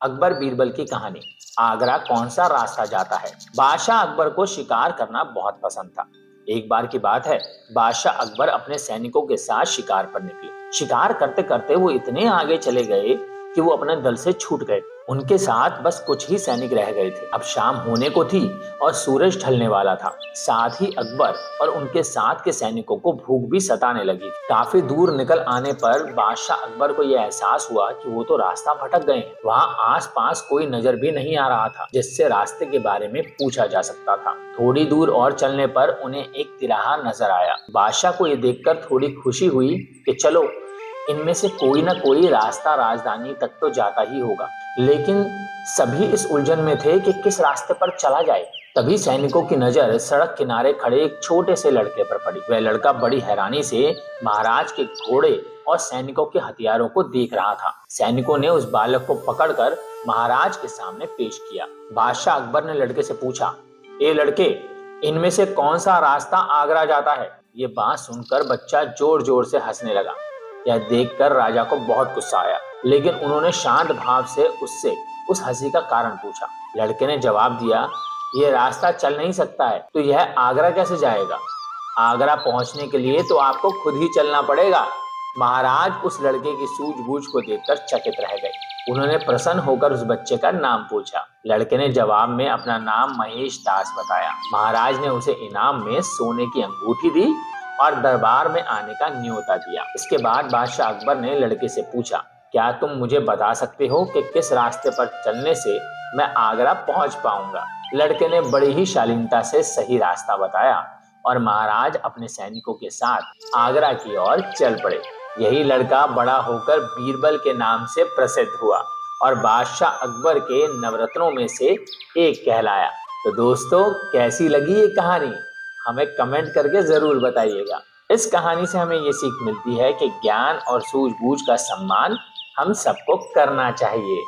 अकबर बीरबल की कहानी। आगरा कौन सा रास्ता जाता है। बादशाह अकबर को शिकार करना बहुत पसंद था। एक बार की बात है, बादशाह अकबर अपने सैनिकों के साथ शिकार पर निकले। शिकार करते करते वो इतने आगे चले गए कि वो अपने दल से छूट गए। उनके साथ बस कुछ ही सैनिक रह गए थे। अब शाम होने को थी और सूरज ढलने वाला था। साथ ही अकबर और उनके साथ के सैनिकों को भूख भी सताने लगी। काफी दूर निकल आने पर बादशाह अकबर को यह एहसास हुआ कि वो तो रास्ता भटक गए हैं। वहाँ आसपास कोई नजर भी नहीं आ रहा था जिससे रास्ते के बारे में पूछा जा सकता था। थोड़ी दूर और चलने पर उन्हें एक तिराहा नजर आया। बादशाह को ये देखकर थोड़ी खुशी हुई कि चलो, इनमें से कोई ना कोई रास्ता राजधानी तक तो जाता ही होगा। लेकिन सभी इस उलझन में थे कि किस रास्ते पर चला जाए। तभी सैनिकों की नजर सड़क किनारे खड़े एक छोटे से लड़के पर पड़ी। वह लड़का बड़ी हैरानी से महाराज के घोड़े और सैनिकों के हथियारों को देख रहा था। सैनिकों ने उस बालक को पकड़कर महाराज के सामने पेश किया। बादशाह अकबर ने लड़के से पूछा, ए लड़के, इनमें से कौन सा रास्ता आगरा जाता है। ये बात सुनकर बच्चा जोर जोर से हंसने लगा। यह देखकर राजा को बहुत गुस्सा आया, लेकिन उन्होंने शांत भाव से उससे उस हंसी का कारण पूछा। लड़के ने जवाब दिया, ये रास्ता चल नहीं सकता है तो यह आगरा कैसे जाएगा। आगरा पहुंचने के लिए तो आपको खुद ही चलना पड़ेगा। महाराज उस लड़के की सूझबूझ को देखकर चकित रह गए। उन्होंने प्रसन्न होकर उस बच्चे का नाम पूछा। लड़के ने जवाब में अपना नाम महेश दास बताया। महाराज ने उसे इनाम में सोने की अंगूठी दी और दरबार में आने का न्योता दिया। इसके बाद बादशाह अकबर ने लड़के से पूछा, क्या तुम मुझे बता सकते हो कि किस रास्ते पर चलने से मैं आगरा पहुंच पाऊंगा। लड़के ने बड़ी ही शालीनता से सही रास्ता बताया और महाराज अपने सैनिकों के साथ आगरा की ओर चल पड़े। यही लड़का बड़ा होकर बीरबल के नाम से प्रसिद्ध हुआ और बादशाह अकबर के नवरत्नों में से एक कहलाया। तो दोस्तों, कैसी लगी ये कहानी, हमें कमेंट करके जरूर बताइएगा। इस कहानी से हमें ये सीख मिलती है कि ज्ञान और सूझबूझ का सम्मान हम सबको करना चाहिए।